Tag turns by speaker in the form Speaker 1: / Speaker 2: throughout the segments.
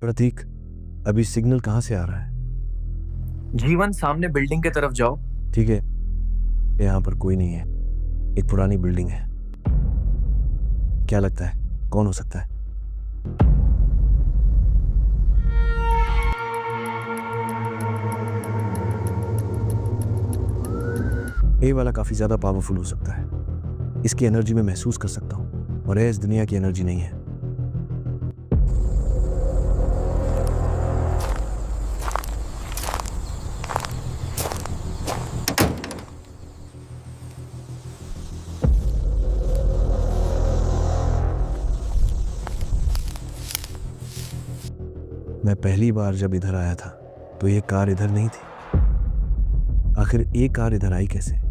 Speaker 1: प्रतीक, अभी सिग्नल कहाँ से आ रहा है?
Speaker 2: जीवन, सामने बिल्डिंग की तरफ जाओ।
Speaker 1: ठीक है, यहाँ पर कोई नहीं है। एक पुरानी बिल्डिंग है। क्या लगता है कौन हो सकता है? ए वाला काफी ज्यादा पावरफुल हो सकता है। इसकी एनर्जी मैं महसूस कर सकता हूँ और इस दुनिया की एनर्जी नहीं है। मैं पहली बार जब इधर आया था तो ये कार इधर नहीं थी। आखिर ये कार इधर आई कैसे?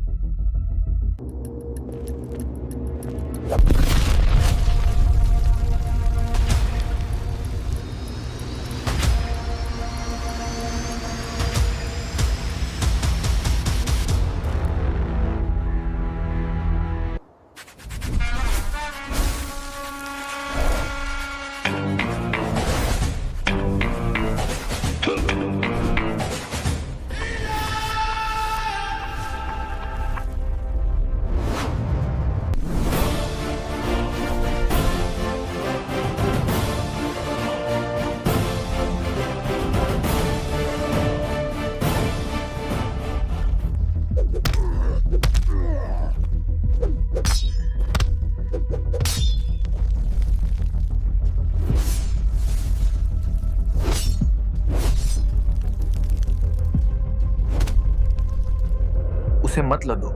Speaker 2: उसे मत लदो,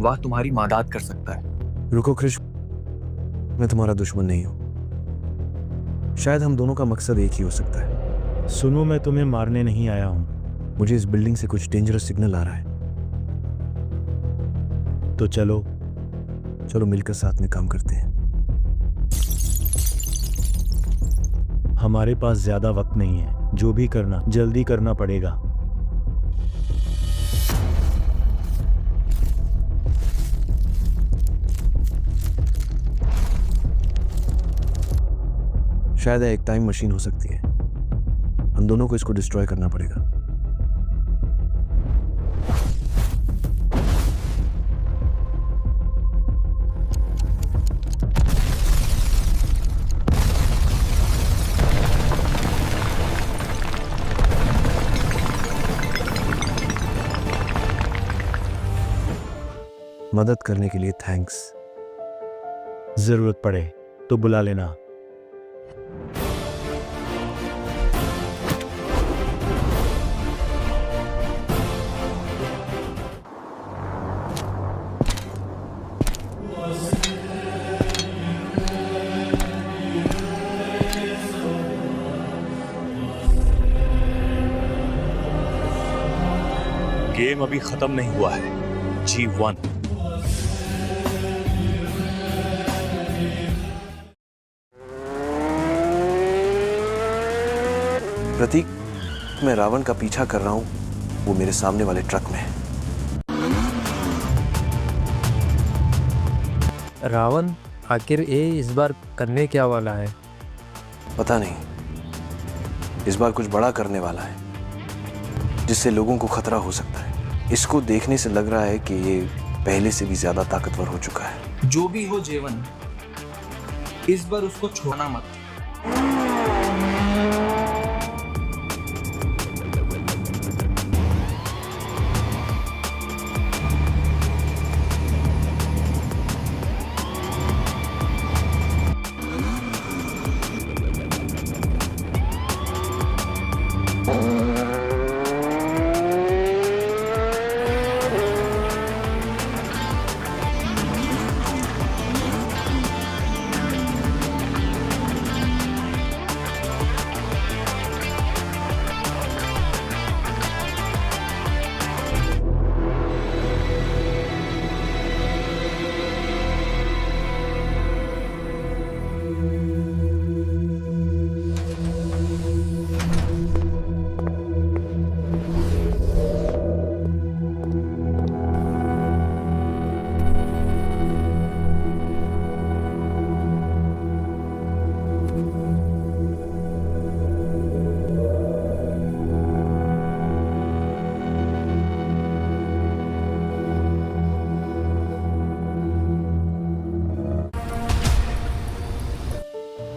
Speaker 2: वह तुम्हारी मदद कर सकता है।
Speaker 1: रुको क्रिश, मैं तुम्हारा दुश्मन नहीं हूं। शायद हम दोनों का मकसद एक ही हो सकता है।
Speaker 3: सुनो, मैं तुम्हें मारने नहीं आया हूं।
Speaker 1: मुझे इस बिल्डिंग से कुछ डेंजरस सिग्नल आ रहा है।
Speaker 3: तो चलो
Speaker 1: मिलकर साथ में काम करते हैं।
Speaker 3: हमारे पास ज्यादा वक्त नहीं है। जो भी करना जल्दी करना पड़ेगा।
Speaker 1: शायद एक टाइम मशीन हो सकती है। हम दोनों को इसको डिस्ट्रॉय करना पड़ेगा। मदद करने के लिए थैंक्स।
Speaker 3: जरूरत पड़े तो बुला लेना।
Speaker 4: गेम अभी खत्म नहीं हुआ है। G1।
Speaker 1: प्रतीक, मैं रावण का पीछा कर रहा हूं। वो मेरे सामने वाले ट्रक में है।
Speaker 5: रावण, आखिर ये इस बार करने क्या वाला है?
Speaker 1: पता नहीं, इस बार कुछ बड़ा करने वाला है जिससे लोगों को खतरा हो सकता है। इसको देखने से लग रहा है कि ये पहले से भी ज्यादा ताकतवर हो चुका है।
Speaker 2: जो भी हो जीवन, इस बार उसको छोड़ना मत।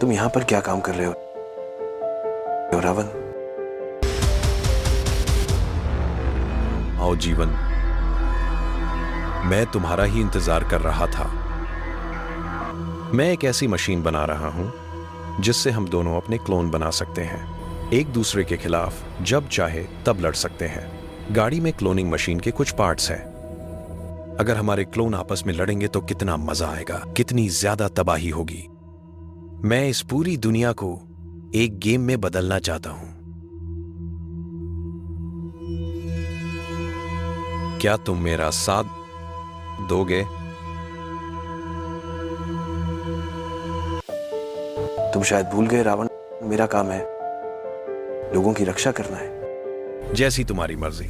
Speaker 1: तुम यहां पर क्या काम कर रहे हो रावण?
Speaker 6: आओ जीवन, मैं तुम्हारा ही इंतजार कर रहा था। मैं एक ऐसी मशीन बना रहा हूं जिससे हम दोनों अपने क्लोन बना सकते हैं, एक दूसरे के खिलाफ जब चाहे तब लड़ सकते हैं। गाड़ी में क्लोनिंग मशीन के कुछ पार्ट्स हैं। अगर हमारे क्लोन आपस में लड़ेंगे तो कितना मजा आएगा, कितनी ज्यादा तबाही होगी। मैं इस पूरी दुनिया को एक गेम में बदलना चाहता हूं। क्या तुम मेरा साथ दोगे?
Speaker 1: तुम शायद भूल गए रावण, मेरा काम है लोगों की रक्षा करना है।
Speaker 6: जैसी तुम्हारी मर्जी।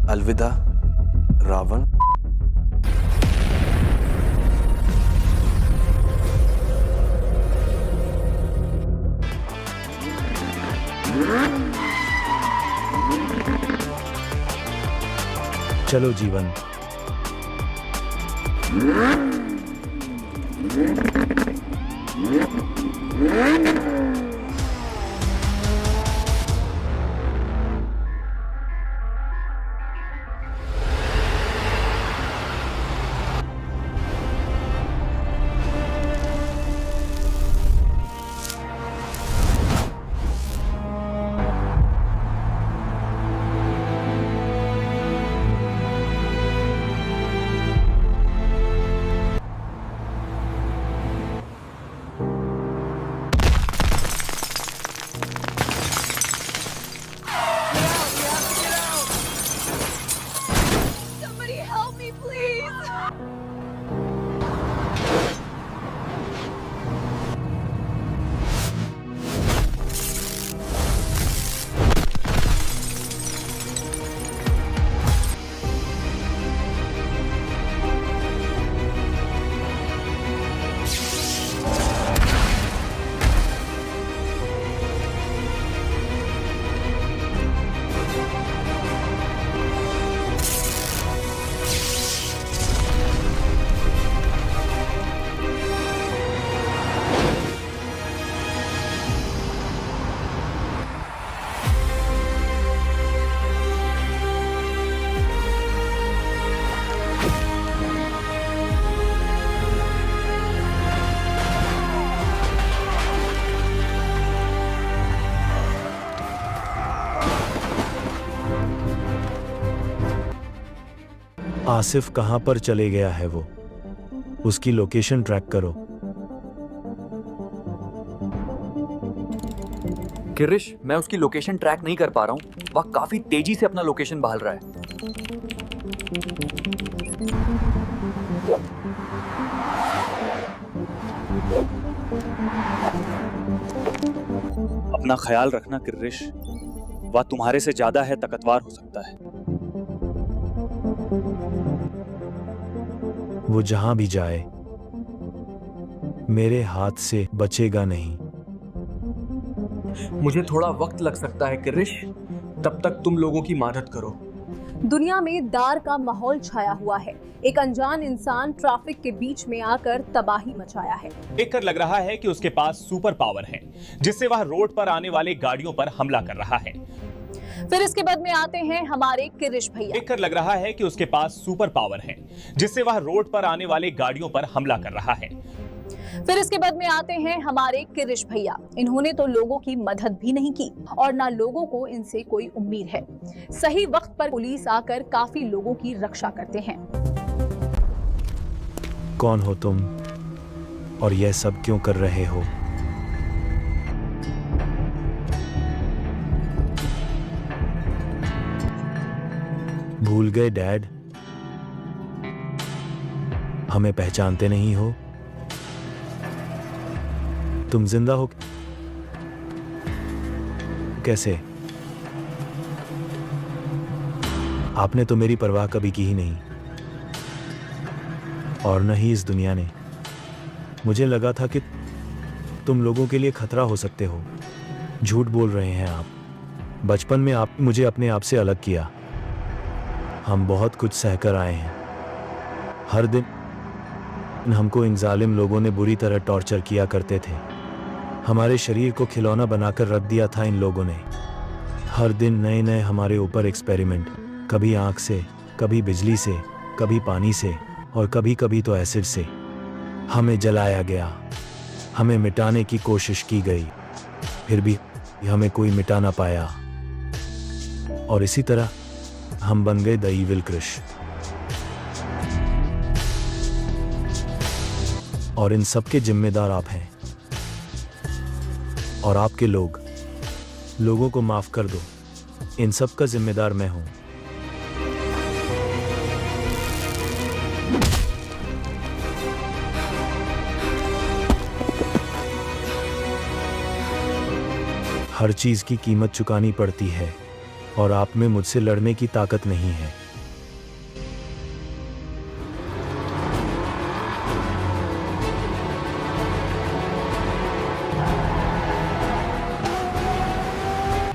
Speaker 1: अलविदा रावण।
Speaker 3: चलो जीवन।
Speaker 7: Somebody help me, please!
Speaker 3: Asif कहां पर चले गया है वो? उसकी लोकेशन ट्रैक करो।
Speaker 2: किरिश, मैं उसकी लोकेशन ट्रैक नहीं कर पा रहा हूँ। वह काफी तेजी से अपना लोकेशन बहाल रहा है।
Speaker 4: अपना ख्याल रखना किरिश, वह तुम्हारे से ज्यादा है ताकतवर हो सकता है।
Speaker 3: वो जहां भी जाए मेरे हाथ से बचेगा नहीं।
Speaker 2: मुझे थोड़ा वक्त लग सकता है किरिश, तब तक तुम लोगों की मदद करो।
Speaker 7: दुनिया में दार का माहौल छाया हुआ है। एक अनजान इंसान ट्रैफिक के बीच में आकर तबाही मचाया है।
Speaker 8: देखकर लग रहा है कि उसके पास सुपर पावर है, जिससे वह रोड पर आने वाले गाड़ियों पर हमला कर रहा है।
Speaker 7: फिर इसके बाद में आते हैं हमारे किरिश भैया।
Speaker 8: देखकर लग रहा है कि उसके पास सुपर पावर है, जिससे वह रोड पर आने वाले गाड़ियों पर हमला कर रहा है।
Speaker 7: फिर इसके बाद में आते हैं हमारे किरिश भैया। इन्होंने तो लोगों की मदद भी नहीं की और ना लोगों को इनसे कोई उम्मीद है। सही वक्त पर पुलिस आकर काफी लोगों की रक्षा करते हैं।
Speaker 3: कौन हो तुम और यह सब क्यों कर रहे हो? भूल गए डैड? हमें पहचानते नहीं हो? तुम जिंदा हो कैसे? आपने तो मेरी परवाह कभी की ही नहीं, और न ही इस दुनिया ने। मुझे लगा था कि तुम लोगों के लिए खतरा हो सकते हो। झूठ बोल रहे हैं आप। बचपन में आप मुझे अपने आप से अलग किया। हम बहुत कुछ सहकर आए हैं। हर दिन हमको इन जालिम लोगों ने बुरी तरह टॉर्चर किया करते थे। हमारे शरीर को खिलौना बनाकर रख दिया था इन लोगों ने। हर दिन नए नए हमारे ऊपर एक्सपेरिमेंट, कभी आंख से, कभी बिजली से, कभी पानी से और कभी कभी तो एसिड से। हमें जलाया गया, हमें मिटाने की कोशिश की गई, फिर भी हमें कोई मिटा ना पाया। और इसी तरह हम बन गए द इविल क्रिश। और इन सब के जिम्मेदार आप हैं। और आपके लोगों को माफ कर दो। इन सब का जिम्मेदार मैं हूं। हर चीज की कीमत चुकानी पड़ती है और आप में मुझसे लड़ने की ताकत नहीं है।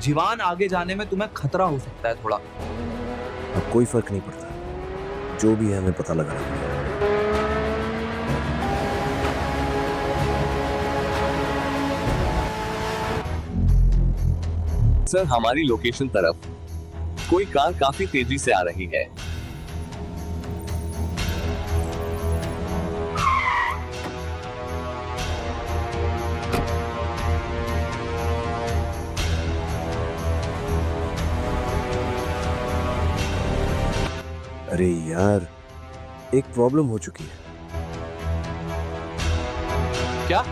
Speaker 9: जीवान आगे जाने में तुम्हें खतरा हो सकता है थोड़ा।
Speaker 1: अब कोई फर्क नहीं पड़ता, जो भी है हमें पता लगाना पड़ेगा।
Speaker 10: सर, हमारी लोकेशन तरफ कोई कार काफी तेजी से आ रही है।
Speaker 1: अरे यार, एक प्रॉब्लम हो चुकी है।
Speaker 10: क्या?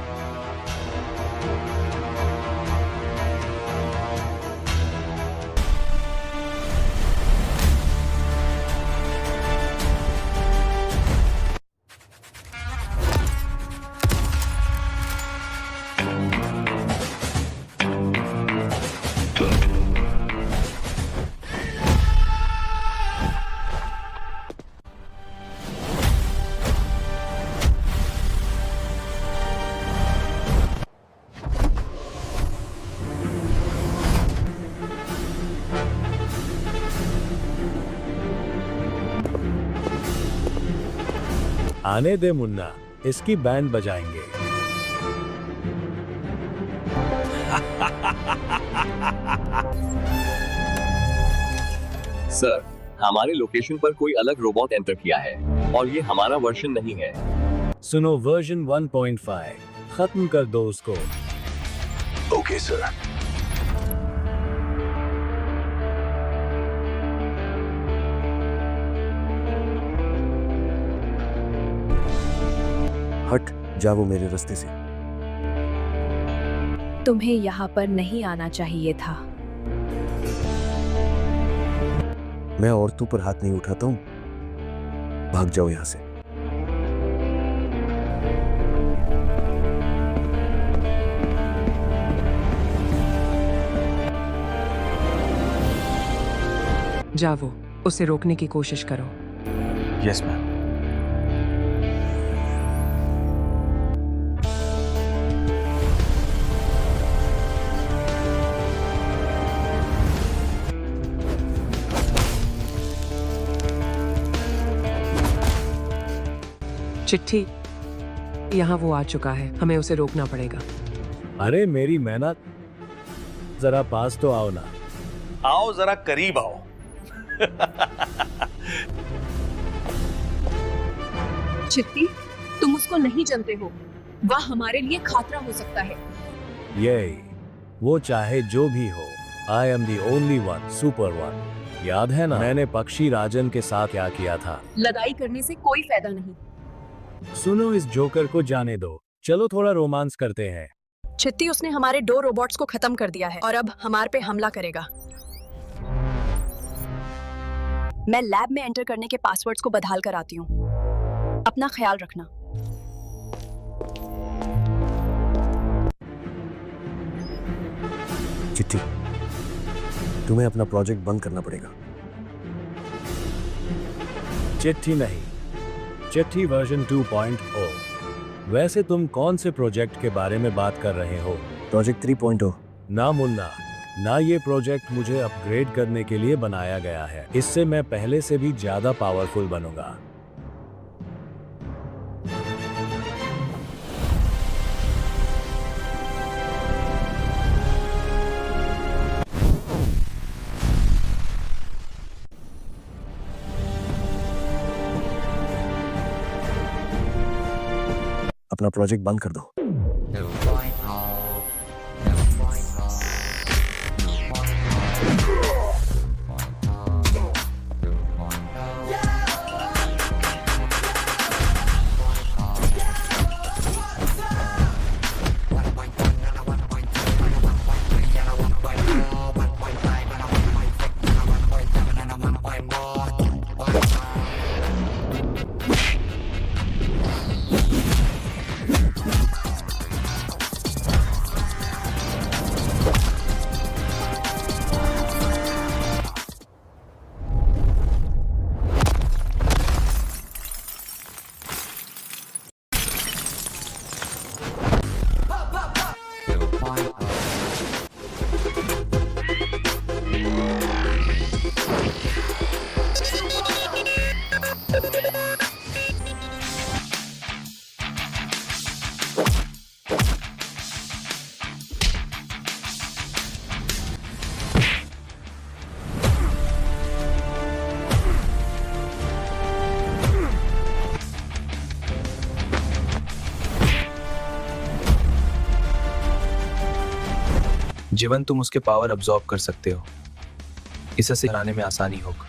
Speaker 3: आने दे मुन्ना, इसकी बैंड बजाएंगे।
Speaker 10: सर, हमारे लोकेशन पर कोई अलग रोबोट एंटर किया है और ये हमारा वर्जन नहीं है।
Speaker 3: सुनो, वर्जन 1.5 खत्म कर दो उसको।
Speaker 1: Okay sir. हट जा वो मेरे रास्ते से।
Speaker 11: तुम्हें यहाँ पर नहीं आना चाहिए था।
Speaker 1: मैं औरतों पर हाथ नहीं उठाता हूँ। भाग जाओ यहाँ से।
Speaker 12: जावो, उसे रोकने की कोशिश करो।
Speaker 4: Yes ma'am.
Speaker 12: चिट्ठी, यहाँ वो आ चुका है, हमें उसे रोकना पड़ेगा।
Speaker 3: अरे मेरी मेहनत, जरा पास तो आओ ना।
Speaker 8: आओ, जरा करीब आओ।
Speaker 7: चिट्टी, तुम उसको नहीं जानते हो।
Speaker 11: वह हमारे लिए खतरा हो सकता है।
Speaker 3: ये वो चाहे जो भी हो, I am the only one, super one. याद है ना मैंने पक्षी राजन के साथ क्या किया था?
Speaker 11: लड़ाई करने से कोई फायदा नहीं।
Speaker 3: सुनो, इस जोकर को जाने दो, चलो थोड़ा रोमांस करते हैं।
Speaker 11: चिट्टी, उसने हमारे 2 रोबोट्स को खत्म कर दिया है और अब हमारे पे हमला करेगा। मैं लैब में एंटर करने के पासवर्ड्स को बदहाल कर आती हूँ। अपना ख्याल रखना।
Speaker 1: चिट्ठी, तुम्हें अपना प्रोजेक्ट बंद करना पड़ेगा।
Speaker 3: चिट्ठी नहीं, चिट्ठी वर्जन 2.0। वैसे तुम कौन से प्रोजेक्ट के बारे में बात कर रहे हो?
Speaker 1: प्रोजेक्ट 3.0।
Speaker 3: ना मुन्ना, ना, ये प्रोजेक्ट मुझे अपग्रेड करने के लिए बनाया गया है। इससे मैं पहले से भी ज्यादा पावरफुल बनूंगा।
Speaker 1: अपना प्रोजेक्ट बंद कर दो।
Speaker 9: जीवन, तुम उसके पावर अब्सॉर्ब कर सकते हो। इसे हराने में आसानी होगा।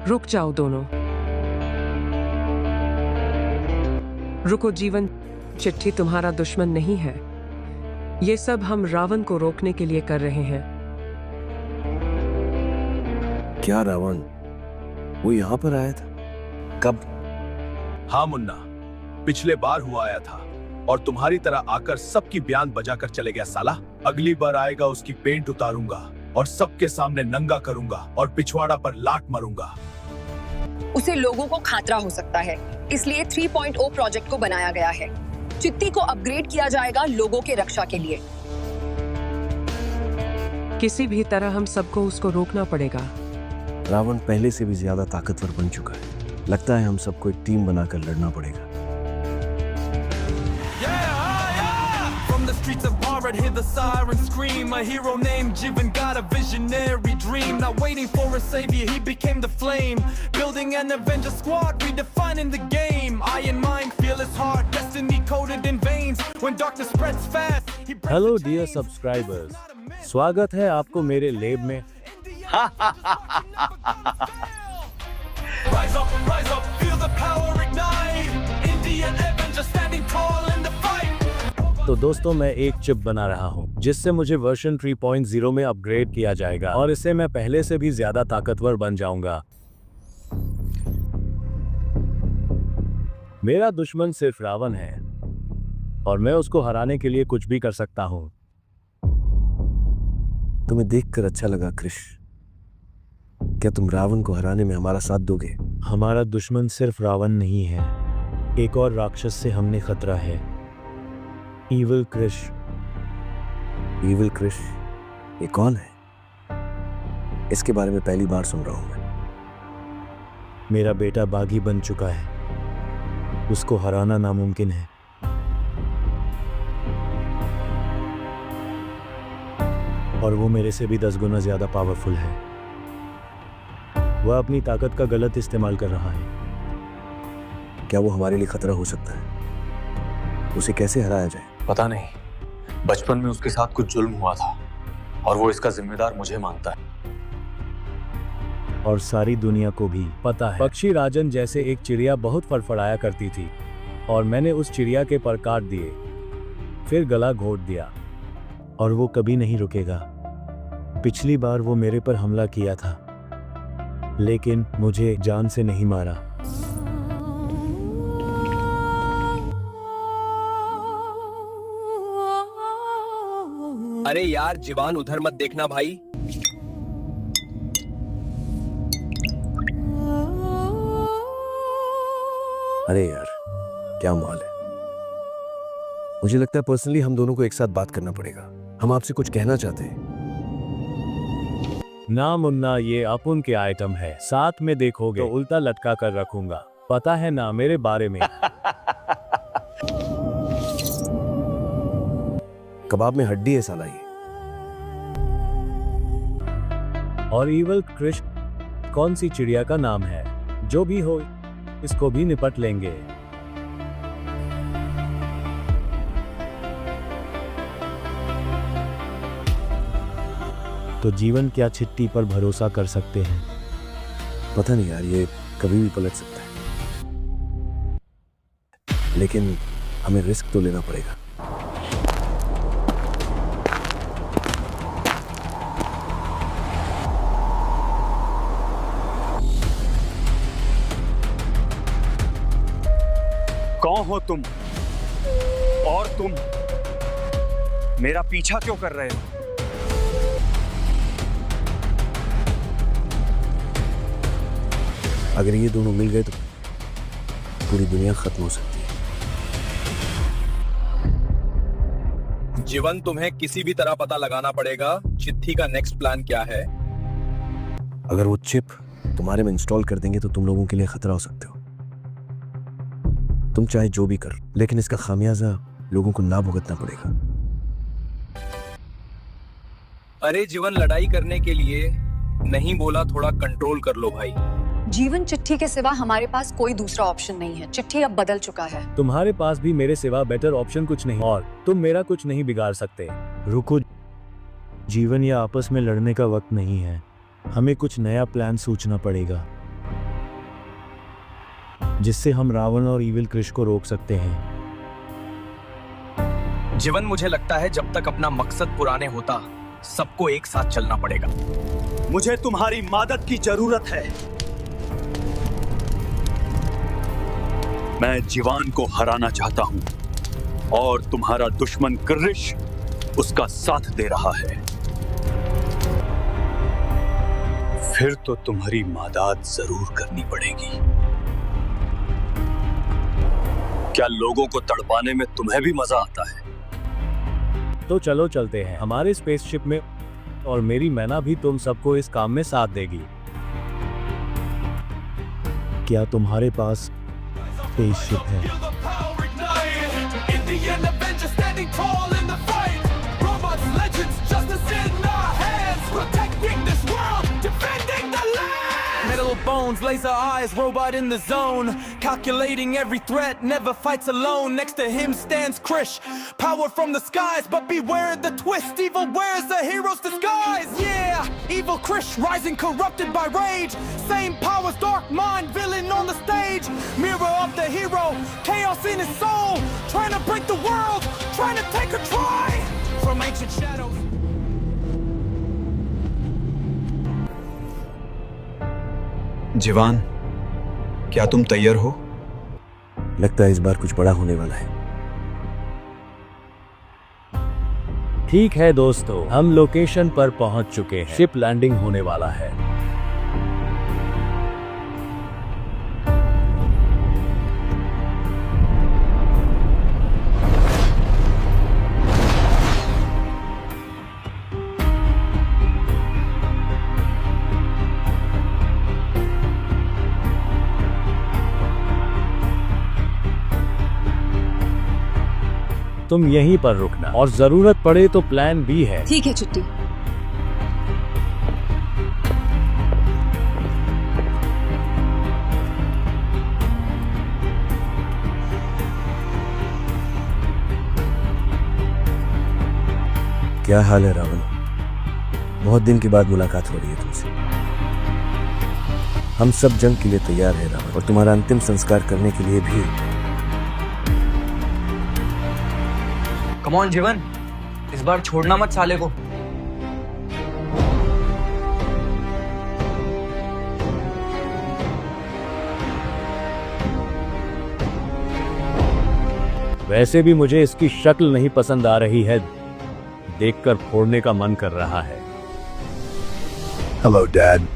Speaker 12: रुक जाओ दोनों। रुको जीवन, चिट्ठी तुम्हारा दुश्मन नहीं है। ये सब हम रावण को रोकने के लिए कर रहे हैं।
Speaker 1: क्या रावण? वो यहाँ पर आया था? कब?
Speaker 13: हाँ मुन्ना, पिछले बार हुआ आया था और तुम्हारी तरह आकर सबकी बयान बजाकर चले गया साला। अगली बार आएगा उसकी पेंट उतारूंगा और सबके सामने नंगा करूंगा और पिछवाड़ा पर लात मारूंगा।
Speaker 11: उसे लोगों को खतरा हो सकता है, इसलिए 3.0 प्रोजेक्ट को बनाया गया है। चिट्टी को अपग्रेड किया जाएगा लोगों के रक्षा के लिए।
Speaker 12: किसी भी तरह हम सबको उसको रोकना पड़ेगा।
Speaker 1: रावण पहले से भी ज्यादा ताकतवर बन चुका है। लगता है हम सबको एक टीम बनाकर लड़ना पड़ेगा।
Speaker 14: Streets of Bharat, hear the siren scream. A hero named Jivan got a visionary dream. Not waiting for a savior, he became the flame. Building an Avenger squad, redefining the game. Iron mind, fearless heart, destiny coded in veins. When darkness spreads fast, he breaks
Speaker 3: hello
Speaker 14: the
Speaker 3: dear
Speaker 14: chains.
Speaker 3: Subscribers, स्वागत है आपको मेरे lab में।
Speaker 14: Rise up, feel the power ignite. Indian Avenger standing tall in the fight.
Speaker 3: तो दोस्तों, मैं एक chip बना रहा हूँ जिससे मुझे वर्जन 3.0 में अपग्रेड किया जाएगा और इससे मैं पहले से भी ज्यादा ताकतवर बन जाऊंगा। मेरा दुश्मन सिर्फ रावण है और मैं उसको हराने के लिए कुछ भी कर सकता हूँ।
Speaker 1: तुम्हें देखकर अच्छा लगा क्रिश। क्या तुम रावण को हराने में हमारा साथ दोगे?
Speaker 3: हमारा दुश्मन सिर्फ रावण नहीं है, एक और राक्षस से हमने खतरा है। ईविल क्रिश।
Speaker 1: ईविल क्रिश? ये कौन है? इसके बारे में पहली बार सुन रहा हूं मैं।
Speaker 3: मेरा बेटा बागी बन चुका है, उसको हराना नामुमकिन है। और वो मेरे से भी 10 गुना ज्यादा पावरफुल है। वह अपनी ताकत का गलत इस्तेमाल कर रहा है।
Speaker 1: क्या वो हमारे लिए खतरा हो सकता है? उसे कैसे हराया जाए?
Speaker 2: पता नहीं, बचपन में उसके साथ कुछ जुल्म हुआ था और वो इसका जिम्मेदार मुझे मानता है।
Speaker 3: और सारी दुनिया को भी पता है। पक्षी राजन जैसे एक चिड़िया बहुत फड़फड़ाया करती थी और मैंने उस चिड़िया के पर काट दिए, फिर गला घोट दिया और वो कभी नहीं रुकेगा। पिछली बार वो मेरे पर हमला किया था, लेकिन मुझे जान से नहीं मारा।
Speaker 9: अरे यार जीवान, उधर मत देखना भाई।
Speaker 1: अरे यार, क्या माल है। मुझे लगता है पर्सनली हम दोनों को एक साथ बात करना पड़ेगा। हम आपसे कुछ कहना चाहते हैं।
Speaker 3: ना मुन्ना, ये अपुन के आइटम है, साथ में देखोगे तो उल्टा लटका कर रखूंगा। पता है ना मेरे बारे में।
Speaker 1: कबाब में हड्डी है साला ये।
Speaker 3: और ईवल क्रिश कौन सी चिड़िया का नाम है? जो भी हो, इसको भी निपट लेंगे। तो जीवन क्या चिट्ठी पर भरोसा कर सकते हैं?
Speaker 1: पता नहीं यार, ये कभी भी पलट सकता है, लेकिन हमें रिस्क तो लेना पड़ेगा।
Speaker 4: कौन हो तुम? और तुम मेरा पीछा क्यों कर रहे हो?
Speaker 1: अगर ये दोनों मिल गए तो पूरी दुनिया खत्म हो सकती है।
Speaker 9: जीवन, तुम्हें किसी भी तरह पता लगाना पड़ेगा चिट्ठी का नेक्स्ट प्लान क्या है।
Speaker 1: अगर वो चिप तुम्हारे में इंस्टॉल कर देंगे तो तुम लोगों के लिए खतरा हो सकते हो। तुम चाहे जो भी कर, लेकिन इसका खामियाजा लोगों को ना भुगतना पड़ेगा।
Speaker 9: अरे जीवन, लड़ाई करने के लिए नहीं बोला, थोड़ा कंट्रोल कर लो भाई।
Speaker 11: जीवन, चिट्ठी के सिवा हमारे पास कोई दूसरा ऑप्शन नहीं है। चिट्ठी अब बदल चुका है।
Speaker 3: तुम्हारे पास भी मेरे सिवा बेटर ऑप्शन कुछ नहीं, और तुम मेरा कुछ नहीं बिगाड़ सकते। रुको जीवन, या आपस में लड़ने का वक्त नहीं है। हमें कुछ नया प्लान सोचना पड़ेगा जिससे हम रावण और ईविल क्रिश को रोक सकते हैं।
Speaker 9: जीवन, मुझे लगता है जब तक अपना मकसद पुराने होता, सबको एक साथ चलना पड़ेगा।
Speaker 4: मुझे तुम्हारी मदद की जरूरत है। मैं जीवान को हराना चाहता हूं और तुम्हारा दुश्मन क्रिश उसका साथ दे रहा है। फिर तो तुम्हारी मदद जरूर करनी पड़ेगी। क्या लोगों को तड़पाने में तुम्हें भी मजा आता है?
Speaker 3: तो चलो चलते हैं हमारे स्पेसशिप में, और मेरी मैना भी तुम सबको इस काम में साथ देगी। क्या तुम्हारे पास स्पेसशिप है?
Speaker 14: Metal bones, laser eyes, robot in the zone. Calculating every threat, never fights alone. Next to him stands Krish, power from the skies. But beware the twist, evil wears the hero's disguise. Yeah, evil Krish rising corrupted by rage. Same powers, dark mind, villain on the stage. Mirror of the hero, chaos in his soul. Trying to break the world, trying to take a try from ancient shadows.
Speaker 4: जीवान, क्या तुम तैयार हो?
Speaker 1: लगता है इस बार कुछ बड़ा होने वाला है।
Speaker 3: ठीक है दोस्तों, हम लोकेशन पर पहुंच चुके हैं। शिप लैंडिंग होने वाला है। तुम यहीं पर रुकना और जरूरत पड़े तो प्लान बी है।
Speaker 11: ठीक है चिट्टी।
Speaker 1: क्या हाल है रावण? बहुत दिन के बाद मुलाकात हो रही है तुमसे। हम सब जंग के लिए तैयार हैं रावण, और तुम्हारा अंतिम संस्कार करने के लिए भी।
Speaker 2: कम ऑन जीवन, इस बार छोड़ना मत साले को।
Speaker 3: वैसे भी मुझे इसकी शक्ल नहीं पसंद आ रही है, देखकर फोड़ने का मन कर रहा है।
Speaker 13: Hello dad.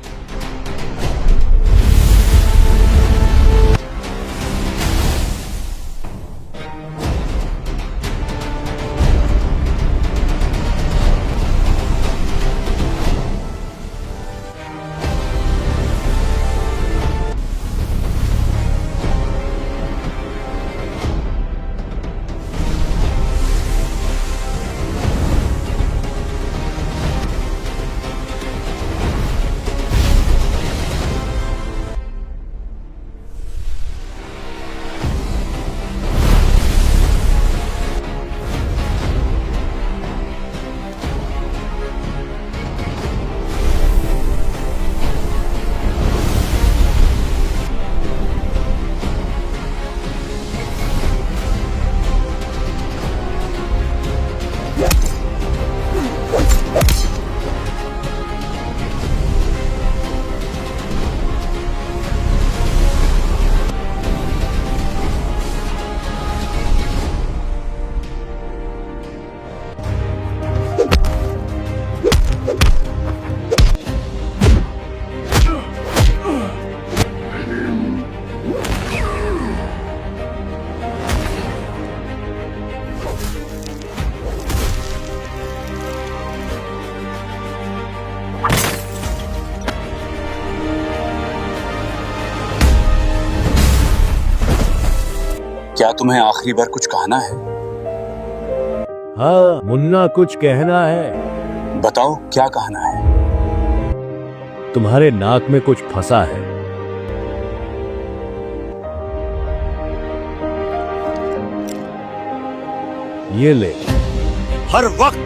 Speaker 4: क्या तुम्हें आखिरी बार कुछ कहना है?
Speaker 3: हाँ मुन्ना, कुछ कहना है।
Speaker 4: बताओ क्या कहना है?
Speaker 3: तुम्हारे नाक में कुछ फंसा है। ये ले।
Speaker 13: हर वक्त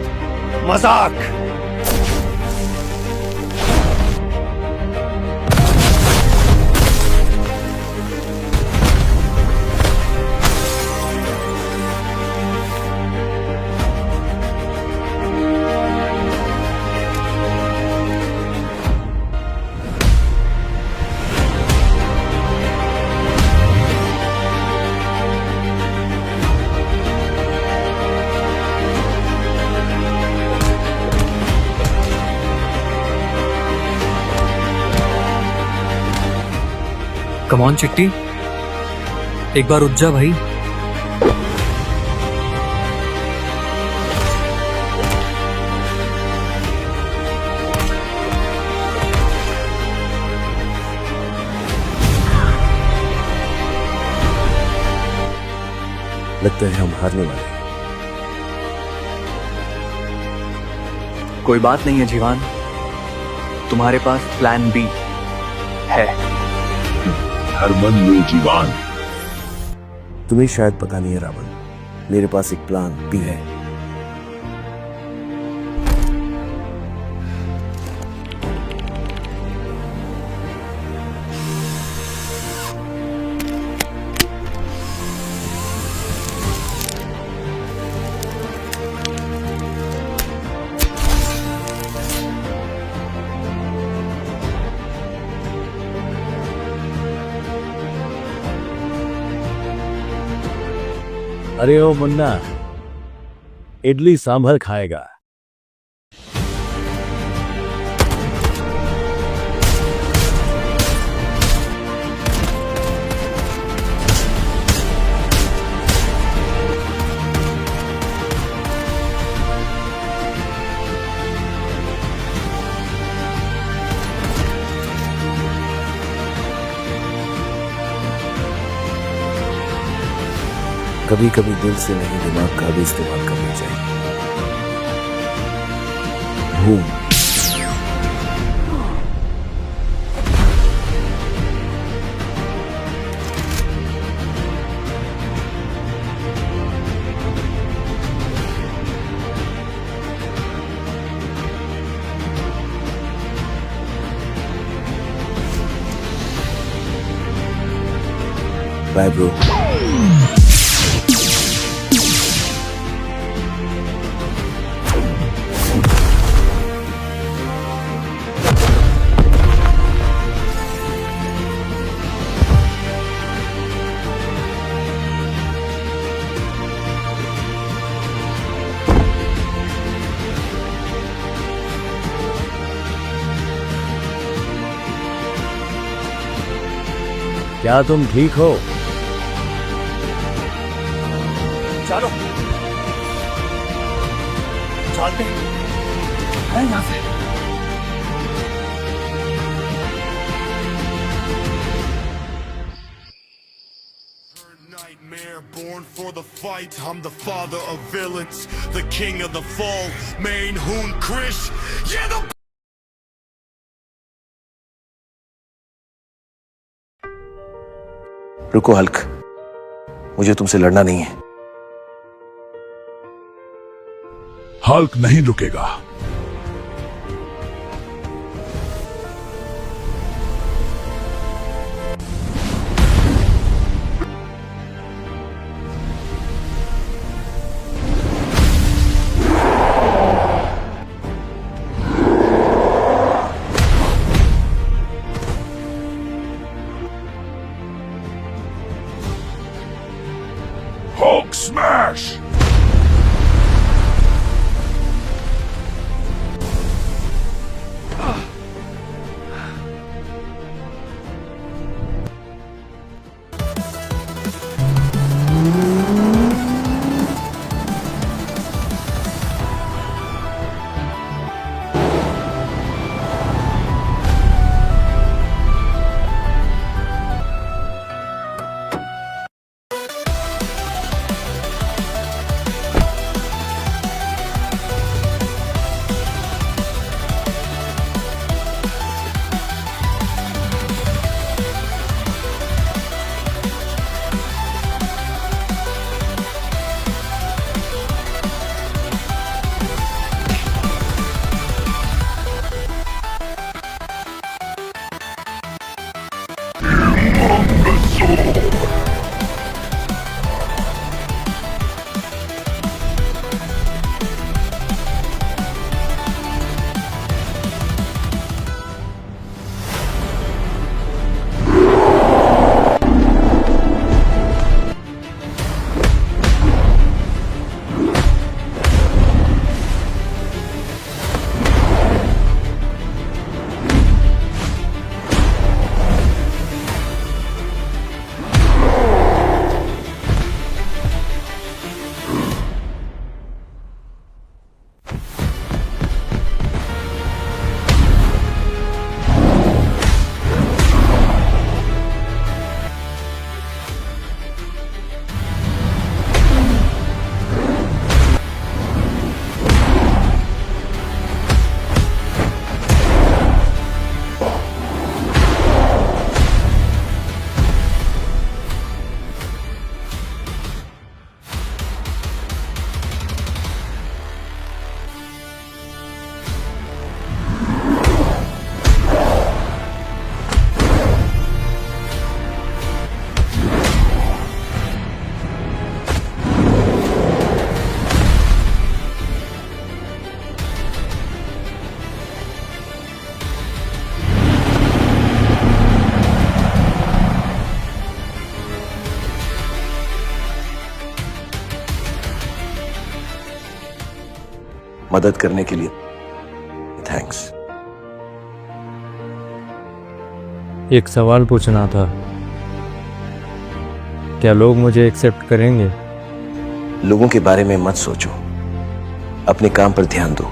Speaker 13: मजाक।
Speaker 2: कम ऑन चिट्टी, एक बार उठ जा भाई।
Speaker 1: लगता है हम हारने वाले हैं।
Speaker 2: कोई बात नहीं है जीवान, तुम्हारे पास प्लान बी है।
Speaker 13: हरमन में जीवान।
Speaker 1: तुम्हें शायद पता नहीं है रावण, मेरे पास एक प्लान बी है।
Speaker 3: अरे ओ मुन्ना, इडली सांभर खाएगा?
Speaker 1: कभी कभी दिल से नहीं दिमाग का भी इस्तेमाल करना चाहिए। भूम। Bye bro.
Speaker 3: क्या तुम ठीक हो?
Speaker 2: चलो चलते हैं यहाँ से।
Speaker 15: Born for the fight, I'm the father of villains, the king of the fall, main Hoon Krish, yeah the
Speaker 1: रुको हल्क, मुझे तुमसे लड़ना नहीं है।
Speaker 13: हल्क नहीं रुकेगा। Hulk smash!
Speaker 1: मदद करने के लिए थैंक्स।
Speaker 5: एक सवाल पूछना था, क्या लोग मुझे एक्सेप्ट करेंगे?
Speaker 1: लोगों के बारे में मत सोचो, अपने काम पर ध्यान दो।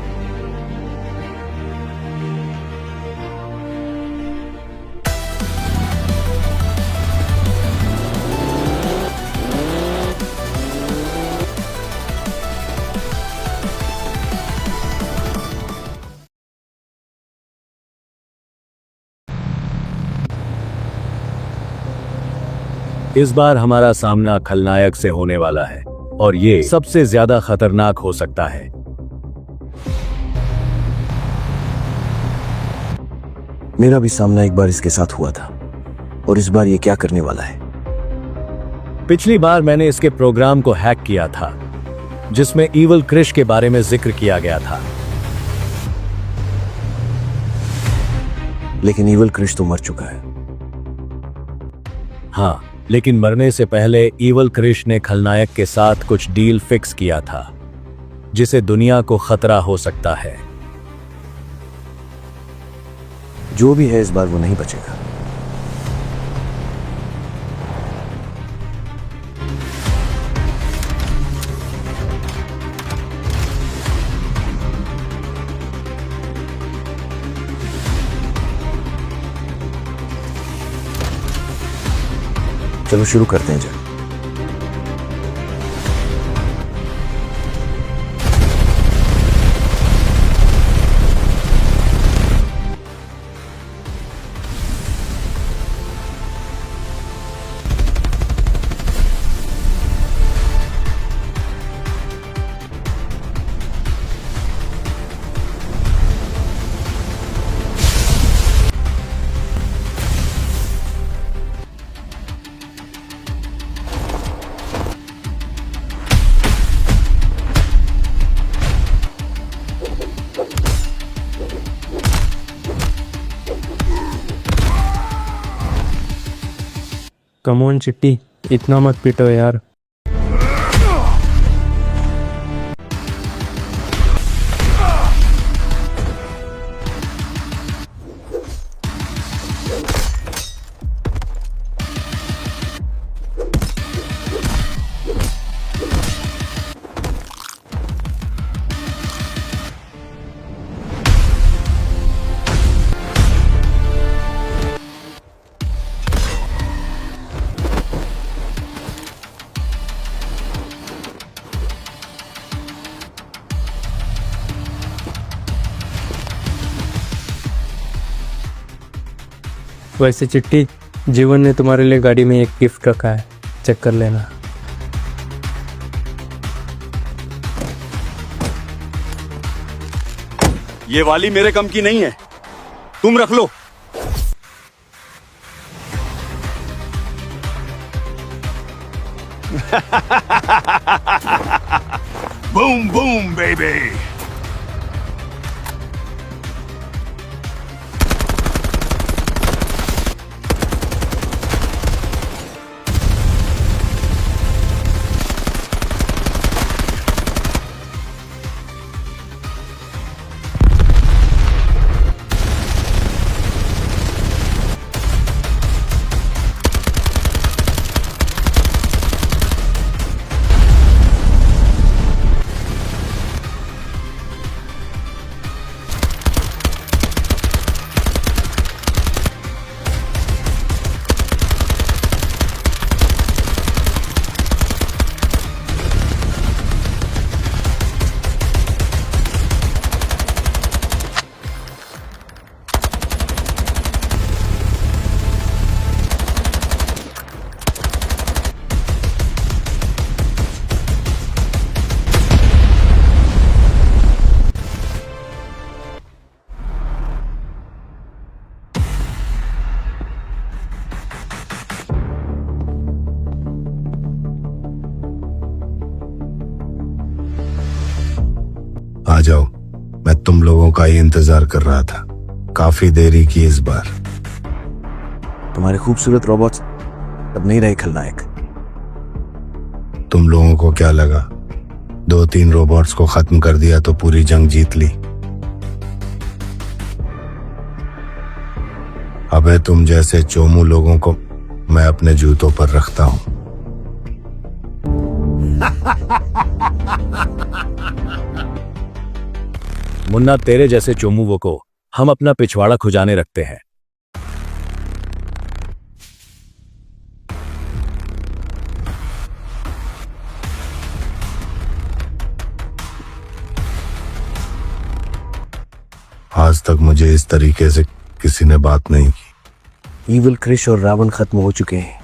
Speaker 3: इस बार हमारा सामना खलनायक से होने वाला है और ये सबसे ज्यादा खतरनाक हो सकता है।
Speaker 1: मेरा भी सामना एक बार इसके साथ हुआ था और इस बार ये क्या करने वाला है?
Speaker 3: पिछली बार मैंने इसके प्रोग्राम को हैक किया था जिसमें ईवल क्रिश के बारे में जिक्र किया गया था।
Speaker 1: लेकिन ईवल क्रिश तो मर चुका है।
Speaker 3: हाँ, लेकिन मरने से पहले ईवल क्रिश ने खलनायक के साथ कुछ डील फिक्स किया था जिसे दुनिया को खतरा हो सकता है।
Speaker 1: जो भी है इस बार वो नहीं बचेगा। चलो शुरू करते हैं जब।
Speaker 5: कम ऑन चिट्टी, इतना मत पीटो यार। वैसे चिट्टी, जीवन ने तुम्हारे लिए गाड़ी में एक गिफ्ट रखा है, चेक कर लेना।
Speaker 4: ये वाली मेरे कम की नहीं है, तुम रख लो।
Speaker 13: Boom boom baby.
Speaker 16: आ जाओ, मैं तुम लोगों का ही इंतजार कर रहा था। काफी देरी की इस बार।
Speaker 1: तुम्हारे खूबसूरत रोबोट्स अब नहीं रहे खलनायक।
Speaker 16: तुम लोगों को क्या लगा 2-3 रोबोट्स को खत्म कर दिया तो पूरी जंग जीत ली? अबे तुम जैसे चोमू लोगों को मैं अपने जूतों पर रखता हूं।
Speaker 3: मुन्ना, तेरे जैसे चोमुओं को हम अपना पिछवाड़ा खुजाने रखते हैं।
Speaker 16: आज तक मुझे इस तरीके से किसी ने बात नहीं की।
Speaker 1: ईवल क्रिश और रावण खत्म हो चुके हैं।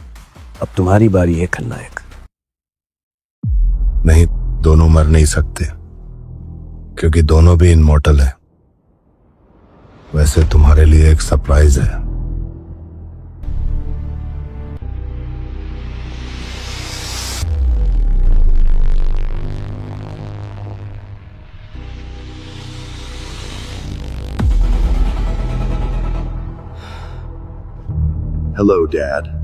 Speaker 1: अब तुम्हारी बारी है खलनायक।
Speaker 16: नहीं, दोनों मर नहीं सकते क्योंकि दोनों भी इनमॉर्टल है। वैसे तुम्हारे लिए एक सरप्राइज है।
Speaker 17: Hello, Dad.